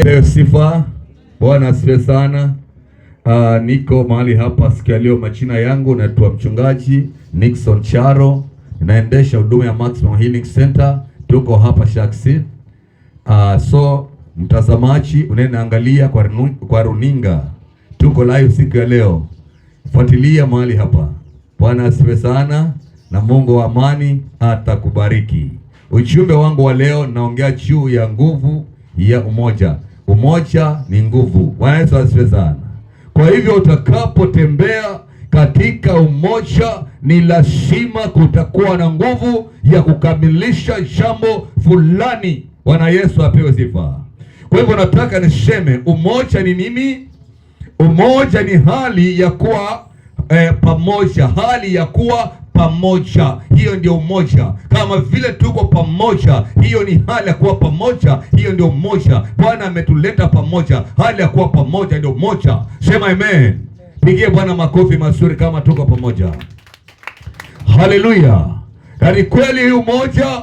Sifa. Bwana asifiwe sana. Niko mahali hapa siku ya leo. Majina yangu naitwa mchungaji Nixon Charo, naendesha huduma ya Maximum Healing Center. Tuko hapa Shaksi. So mtazamaji unayeangalia kwa runinga, tuko live siku ya leo. Fuatilia mahali hapa. Bwana asifiwe sana na Mungu wa amani atakubariki. Ujumbe wangu wa leo naongea juu ya nguvu ya umoja. Umoja ni nguvu. Bwana Yesu asifiwe sana. Kwa hivyo utakapotembea katika umoja, ni lazima kutakuwa na nguvu ya kukamilisha jambo fulani. Bwana Yesu apewe sifa. Kwa hivyo nataka niseme umoja ni nini? Umoja ni hali ya kuwa pamoja, hali ya kuwa pamoja. Hiyo ndio umoja. Kama vile tuko pamoja, hiyo ni hali ya kuwa pamoja, hiyo ndio umoja. Bwana ametuleta pamoja, hali ya kuwa pamoja ndio umoja. Sema amen. Pigie Bwana makofi mazuri kama tuko pamoja. Haleluya. Ni kweli hii umoja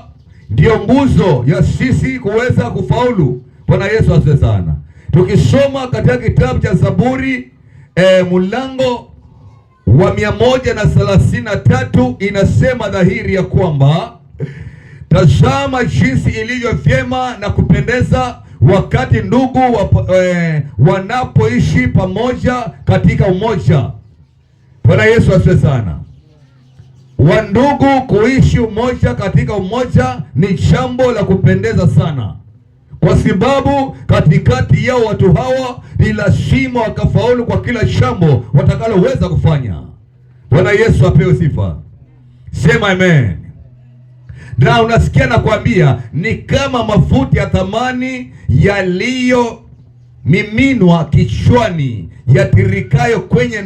ndio nguzo ya sisi kuweza kufaulu. Bwana Yesu asifiwe sana. Tukisoma katika kitabu cha Zaburi mlango wa 133 inasema dhahiri ya kwamba tazama jinsi ilivyo vyema na kupendeza wakati ndugu wanapoishi pamoja katika umoja. Bwana Yesu asifiwe sana. Wandugu kuishi umoja katika umoja ni jambo la kupendeza sana, kwa sababu katikati yao watu hawa ni lazima wakafaulu kwa kila jambo watakaloweza kufanya. Bwana Yesu apewe sifa. Sema amen. Na unasikia nakwambia, ni kama mafuta ya thamani yaliyomiminwa kichwani, yatirikayo kwenye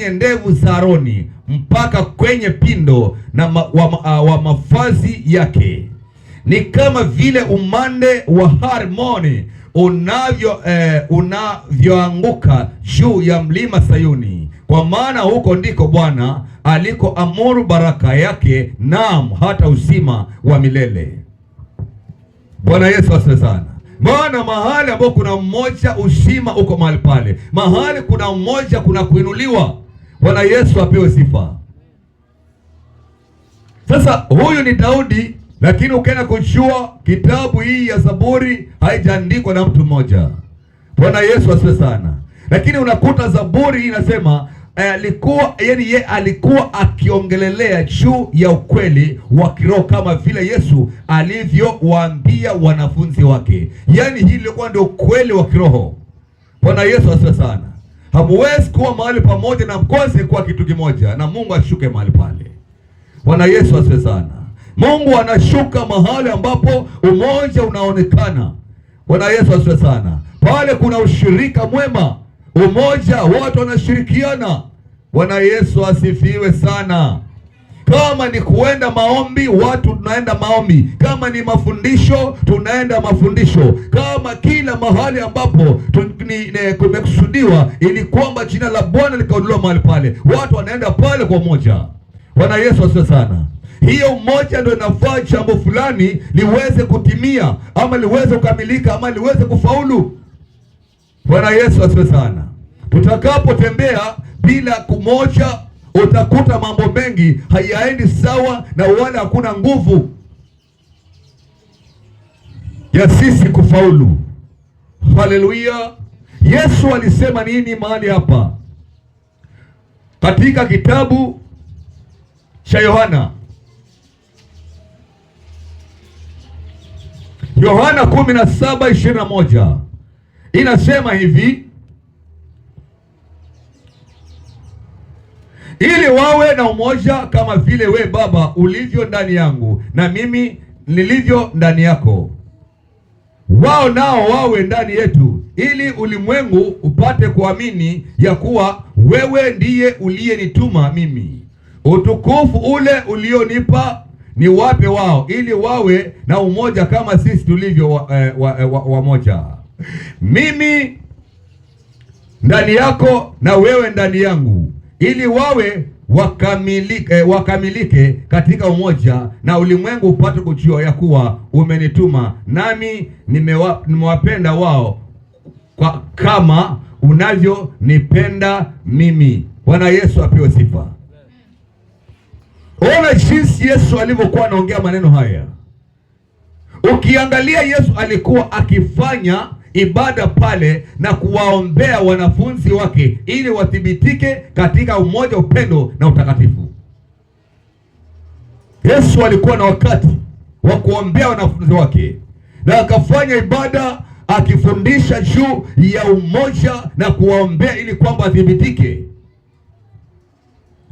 ndevu za Aroni mpaka kwenye pindo na wa mavazi yake. Ni kama vile umande wa Harmoni unavyoanguka juu ya mlima Sayuni, kwa maana huko ndiko Bwana alikoamuru baraka yake, naam hata uzima wa milele. Bwana Yesu asifiwe sana. Maana mahali ambapo kuna mmoja, uzima uko mahali pale. Mahali kuna mmoja, kuna kuinuliwa. Bwana Yesu apewe sifa. Sasa huyu ni Daudi, lakini ukienda kujua kitabu hii ya Zaburi haijaandikwa na mtu mmoja. Bwana Yesu asifiwe sana. Lakini unakuta Zaburi inasema alikuwa akiongelelea juu ya ukweli wa kiroho kama vile Yesu alivyowaambia wanafunzi wake. Yaani hili lilikuwa ndio ukweli wa kiroho. Bwana Yesu asifiwe sana. Hamuwezi kuwa mahali pamoja na mkose kwa kitu kimoja, na Mungu ashuke mahali pale. Bwana Yesu asifiwe sana. Mungu anashuka mahali ambapo umoja unaonekana. Bwana Yesu asifiwe sana. Pale kuna ushirika mwema, umoja, watu wanashirikiana. Bwana Yesu asifiwe sana. Kama ni kuenda maombi, watu tunaenda maombi. Kama ni mafundisho, tunaenda mafundisho. Kama kila mahali ambapo kumekusudiwa ili kwamba jina la Bwana likauliwa mahali pale, watu wanaenda pale kwa umoja. Bwana Yesu asifiwe sana. Hiyo umoja ndio inafaa jambo fulani liweze kutimia, ama liweze kukamilika, ama liweze kufaulu. Bwana Yesu asifiwe sana. Tutakapotembea bila kumoja, utakuta mambo mengi hayaendi sawa, na wala hakuna nguvu ya sisi kufaulu. Haleluya. Yesu alisema nini mahali hapa katika kitabu cha Yohana 17:21 inasema hivi: ili wawe na umoja kama vile we Baba ulivyo ndani yangu na mimi nilivyo ndani yako, wao nao wawe ndani yetu, ili ulimwengu upate kuamini ya kuwa wewe ndiye uliyenituma mimi. Utukufu ule ulionipa ni wape wao, ili wawe na umoja kama sisi tulivyo wamoja. Mimi ndani yako na wewe ndani yangu, ili wawe wakamilike katika umoja, na ulimwengu upate kujua ya kuwa umenituma, nami nimewapenda wao kama unavyonipenda mimi. Bwana Yesu apewe sifa. Ona jinsi Yesu alivyokuwa anaongea maneno haya. Ukiangalia Yesu alikuwa akifanya ibada pale na kuwaombea wanafunzi wake ili wathibitike katika umoja, upendo na utakatifu. Yesu alikuwa na wakati wa kuombea wanafunzi wake na akafanya ibada akifundisha juu ya umoja na kuwaombea ili kwamba wathibitike.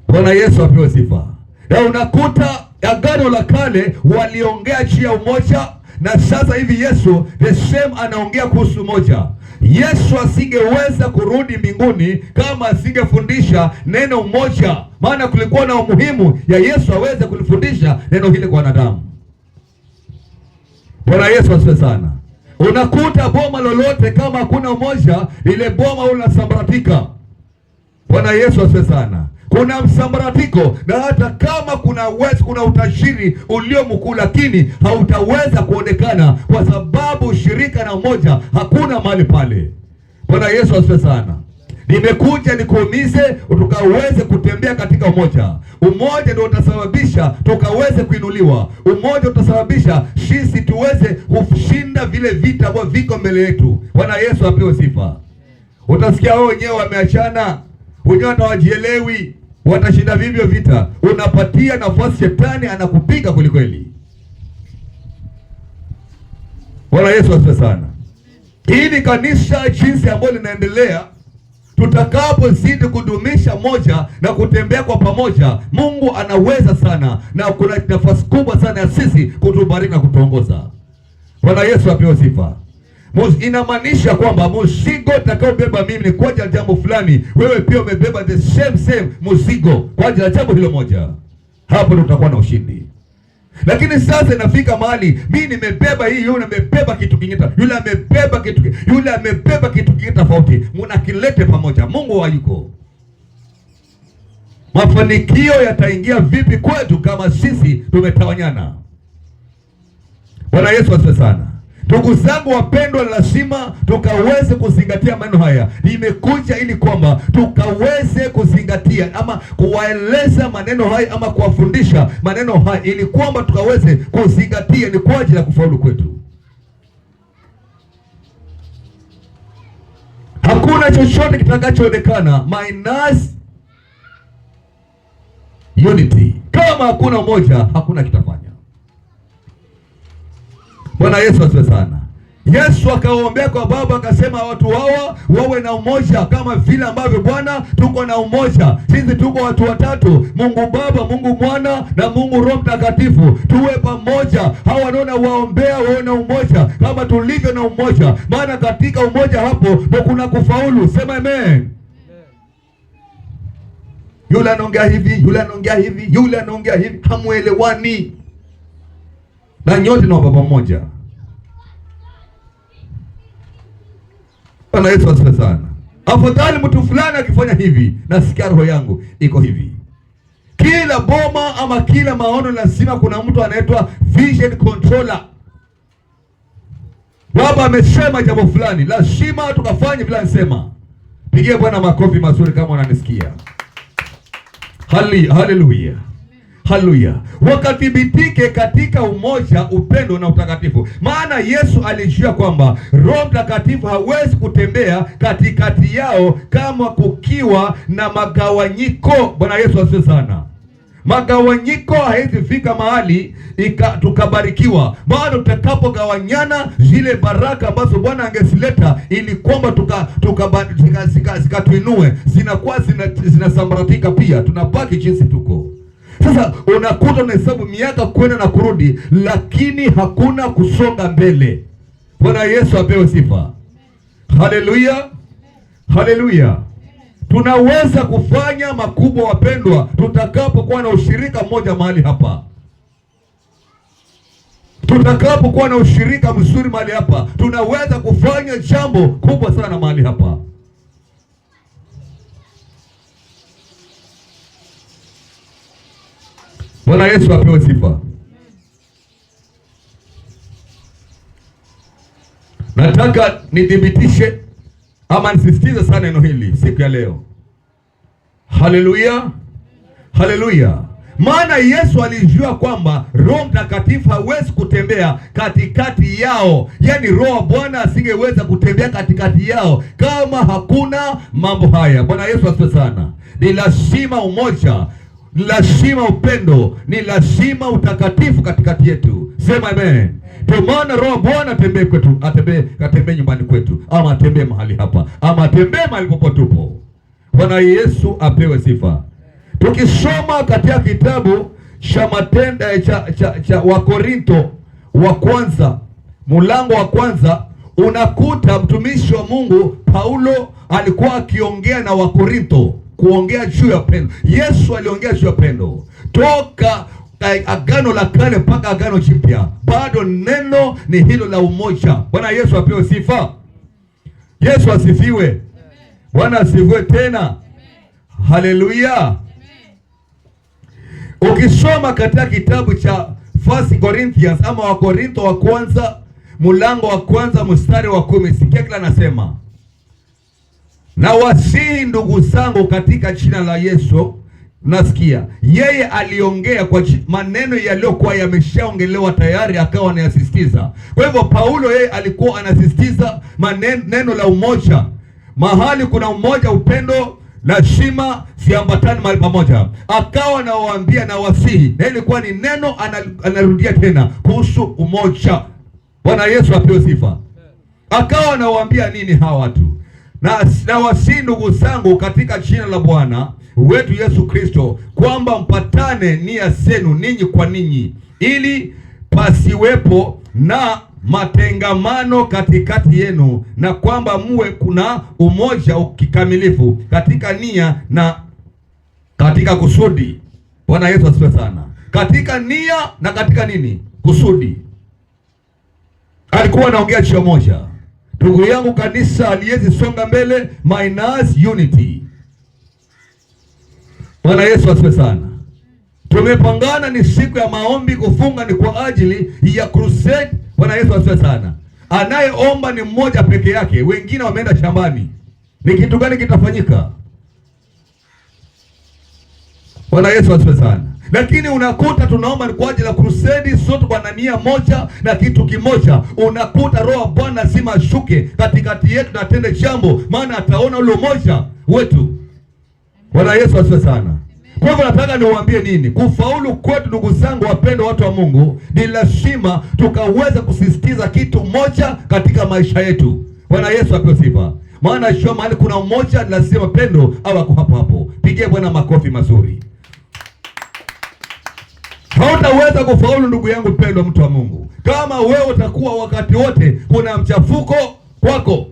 Bwana Yesu apewe sifa. Na unakuta Agano la Kale waliongea juu ya umoja, na sasa hivi Yesu the same anaongea kuhusu umoja. Yesu asingeweza kurudi mbinguni kama asingefundisha neno umoja, maana kulikuwa na umuhimu ya Yesu aweze kulifundisha neno hili kwa wanadamu. Bwana Yesu asifiwe sana. Unakuta boma lolote kama hakuna umoja, ile boma unasambaratika. Bwana Yesu asifiwe sana. Kuna msambaratiko, na hata kama kuna utajiri ulio mkuu, lakini hautaweza kuonekana kwa sababu shirika na umoja hakuna mahali pale. Bwana Yesu asifiwe sana. Nimekuja nikuumize tukaweze kutembea katika umoja. Umoja ndio utasababisha tukaweze kuinuliwa. Umoja utasababisha sisi tuweze kushinda vile vita ambavyo viko mbele yetu. Bwana Yesu apewe sifa. Utasikia wao wenyewe wameachana, wenyewe hatawajielewi, watashinda vivyo vita. Unapatia nafasi shetani anakupiga kweli kweli. Bwana Yesu asifiwe sana. Hili kanisa jinsi ambalo linaendelea, tutakapozidi kudumisha moja na kutembea kwa pamoja, Mungu anaweza sana, na kuna nafasi kubwa sana ya sisi kutubariki na kutuongoza. Bwana Yesu apewe sifa. Inamaanisha kwamba mzigo utakaobeba mimi ni kwa ajili ya jambo fulani, wewe pia umebeba the same mzigo kwa ajili ya jambo hilo moja. Hapo tutakuwa na ushindi. Lakini sasa inafika mahali mimi nimebeba hii, yule amebeba kitu kingine, yule amebeba kitu kingine tofauti, mnakilete pamoja. Mungu hayuko. Mafanikio yataingia vipi kwetu kama sisi tumetawanyana? Bwana Yesu asifiwe sana. Ndugu zangu wapendwa, lazima tukaweze kuzingatia maneno haya. Nimekuja ili kwamba tukaweze kuzingatia ama kuwaeleza maneno haya ama kuwafundisha maneno haya ili kwamba tukaweze kuzingatia, ni kwa ajili ya kufaulu kwetu. Hakuna chochote kitakachoonekana minus unity. Kama hakuna umoja, hakuna kitafanya. Bwana Yesu asifiwe sana. Yesu akaombea kwa Baba akasema watu hawa wawe na umoja kama vile ambavyo Bwana tuko na umoja. Sisi tuko watu watatu, Mungu Baba, Mungu Mwana na Mungu Roho Mtakatifu. Tuwe pamoja. Hawa wanaona waombea wawe na umoja kama tulivyo na umoja, maana katika umoja hapo ndio kuna kufaulu. Sema amen. Yule anaongea hivi, yule anaongea hivi, yule anaongea hivi, hamuelewani. Na nyote na baba mmoja. Bwana Yesu asifiwe sana. Afadhali mtu fulani akifanya hivi, nasikia roho yangu iko hivi. Kila boma ama kila maono lazima kuna mtu anaitwa vision controller. Baba amesema jambo fulani, lazima tukafanye bila nsema. Pigie Bwana makofi mazuri kama unanisikia. Haleluya. Haleluya. Wakathibitike katika umoja, upendo na utakatifu. Maana Yesu alijua kwamba Roho Mtakatifu hawezi kutembea katikati yao kama kukiwa na magawanyiko. Bwana Yesu asifiwe sana. Magawanyiko haiwezi fika mahali tukabarikiwa. Maana tutakapogawanyana, zile baraka ambazo Bwana angesileta ili kwamba zikatuinue, zinakuwa zinasambaratika pia. Tunabaki jinsi tuko. Sasa unakuta unahesabu miaka kwenda na kurudi, lakini hakuna kusonga mbele. Bwana Yesu apewe sifa. Haleluya. Haleluya. Tunaweza kufanya makubwa wapendwa, tutakapokuwa na ushirika mmoja mahali hapa. Tutakapokuwa na ushirika mzuri mahali hapa, tunaweza kufanya jambo kubwa sana mahali hapa. Bwana Yesu apewe sifa. Nataka nithibitishe ama nisisitize sana neno hili siku ya leo. Haleluya, haleluya. Maana Yesu alijua kwamba Roho Mtakatifu hawezi kutembea katikati yao. Yaani Roho wa Bwana asingeweza kutembea katikati yao kama hakuna mambo haya. Bwana Yesu asifiwe sana. Ni lazima umoja, ni lazima upendo, ni lazima utakatifu katikati yetu. Sema amen. Kwa maana Roho wa Bwana atembee kwetu, atembee nyumbani kwetu, ama atembee mahali hapa, ama atembee mahali popote tupo. Bwana Yesu apewe sifa. Tukisoma katika kitabu cha Matendo cha Wakorinto wa kwanza, mlango wa kwanza, unakuta mtumishi wa Mungu Paulo alikuwa akiongea na Wakorinto, kuongea juu ya pendo. Yesu aliongea juu ya pendo toka Agano la Kale mpaka Agano Jipya. Bado neno ni hilo la umoja. Bwana Yesu apewe sifa. Yesu asifiwe. Bwana asifiwe tena. Haleluya. Ukisoma katika kitabu cha 1 Corinthians ama Wakorintho wa kwanza, mlango wa kwanza mstari wa 10, sikia kila nasema: na wasihi ndugu zangu katika jina la Yesu. Nasikia yeye aliongea kwa maneno yaliyokuwa yameshaongelewa tayari, akawa anayasisitiza. Kwa hivyo Paulo yeye alikuwa anasisitiza neno la umoja. Mahali kuna umoja, upendo, lazima siambatane mahali pamoja. Akawa anawaambia na wasihi, na ilikuwa ni neno anarudia tena kuhusu umoja. Bwana Yesu apewe sifa. Akawa anawaambia nini hawa watu? Na wasihi ndugu zangu katika jina la Bwana wetu Yesu Kristo, kwamba mpatane nia zenu ninyi kwa ninyi, ili pasiwepo na matengamano katikati yenu, na kwamba muwe kuna umoja ukikamilifu katika nia na katika kusudi. Bwana Yesu asifiwe sana. Katika nia na katika nini? Kusudi. Alikuwa anaongea juu moja. Ndugu yangu, kanisa aliwezi songa mbele minus unity. Bwana Yesu asifiwe sana. Tumepangana ni siku ya maombi, kufunga ni kwa ajili ya crusade. Bwana Yesu asifiwe sana. Anayeomba ni mmoja peke yake, wengine wameenda shambani. Ni kitu gani kitafanyika? Bwana Yesu asifiwe sana. Lakini unakuta tunaomba ni kwa ajili ya crusade, sote kwa nia moja na kitu kimoja. Unakuta Roho wa Bwana lazima ashuke katikati yetu na atende jambo, maana ataona ule umoja wetu. Bwana Yesu asifiwe sana. Kwa hivyo nataka niwaambie nini? Kufaulu kwetu, ndugu zangu wapendwa, watu wa Mungu, ni lazima tukaweza kusisitiza kitu moja katika maisha yetu. Bwana Yesu apewe sifa. Maana sio mahali kuna umoja lazima pendo au ako hapo hapo. Pigie Bwana makofi mazuri. Hautaweza kufaulu ndugu yangu mpendwa, mtu wa Mungu, kama wewe utakuwa wakati wote kuna mchafuko kwako.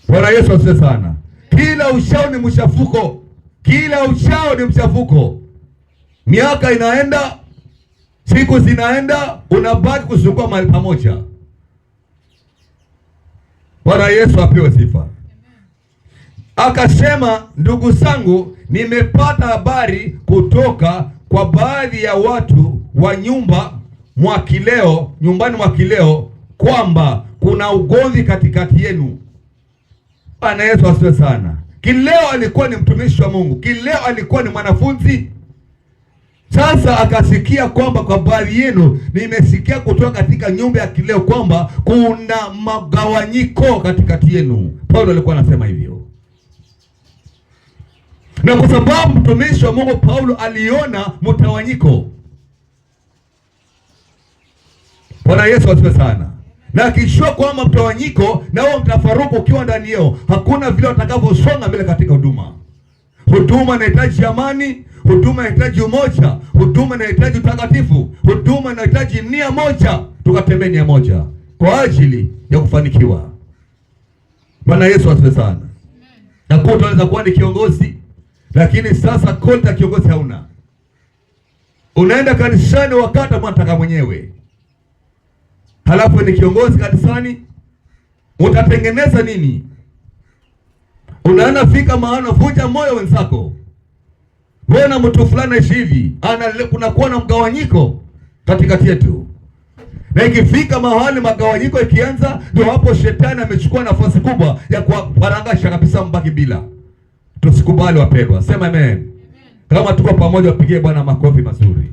Bwana Yesu asifiwe sana. Kila uchao ni mchafuko. Kila uchao ni mchafuko. Miaka inaenda, siku zinaenda, unabaki kuzunguka mahali pamoja. Bwana Yesu apewe sifa. Akasema, ndugu zangu, nimepata habari kutoka kwa baadhi ya watu wa nyumbani mwa Kileo, kwamba kuna ugomvi katikati yenu. Bwana Yesu asifiwe sana. Kileo alikuwa ni mtumishi wa Mungu. Kileo alikuwa ni mwanafunzi. Sasa akasikia kwamba kwa baadhi yenu, nimesikia kutoka katika nyumba ya Kileo kwamba kuna magawanyiko katikati yenu. Paulo alikuwa anasema hivyo. Na kwa sababu mtumishi wa Mungu Paulo aliona mtawanyiko. Bwana Yesu asifiwe sana. Na akijua kwamba mtawanyiko na huo mtafaruku ukiwa ndani yao, hakuna vile watakavyosonga mbele katika huduma. Huduma inahitaji amani, huduma inahitaji umoja, huduma inahitaji utakatifu, huduma inahitaji nia moja, tukatembea nia moja kwa ajili ya kufanikiwa. Bwana Yesu asifiwe sana. Na kwa unaweza kuwa ni kiongozi, lakini sasa konta kiongozi hauna. Unaenda kanisani wakati unataka mwenyewe. Halafu ni kiongozi kanisani, utatengeneza nini? Unaona fika maana vunja moyo wenzako. Mbona mtu fulani aishi hivi? Kunakuwa na mgawanyiko katikati yetu, na ikifika mahali magawanyiko ikianza, ndio hapo shetani amechukua nafasi kubwa ya kuwarangasha kabisa, mbaki bila. Tusikubali wapendwa, sema amen. Kama tuko pamoja, wapigie Bwana makofi mazuri.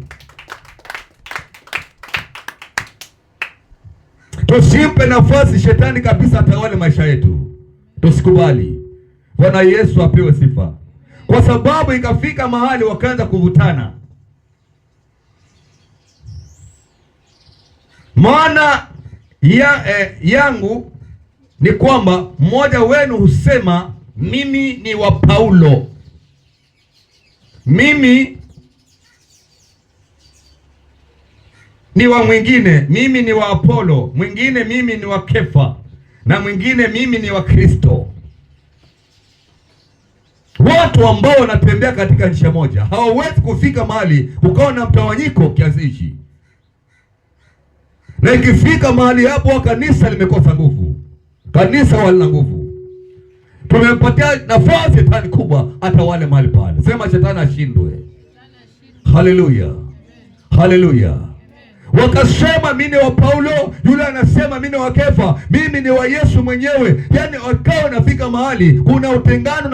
Tusimpe nafasi shetani kabisa atawale maisha yetu, tusikubali. Bwana Yesu apewe sifa. Kwa sababu ikafika mahali wakaanza kuvutana. Maana yangu ni kwamba mmoja wenu husema mimi ni wa Paulo, mimi ni wa mwingine, mimi ni wa Apolo, mwingine mimi ni wa Kefa, na mwingine mimi ni wa Kristo. Watu ambao wanatembea katika njia moja hawawezi kufika mahali ukawa na mtawanyiko kiasi hichi. Na ikifika mahali hapo, kanisa limekosa nguvu, kanisa halina nguvu. Tumempatia nafasi shetani kubwa atawale mahali pale. Sema shetani ashindwe. Haleluya, haleluya. Wakasema mimi ni wa Paulo, yule anasema mimi ni wa Kefa, mimi ni wa Yesu mwenyewe. Yaani wakawa nafika mahali kuna utengano.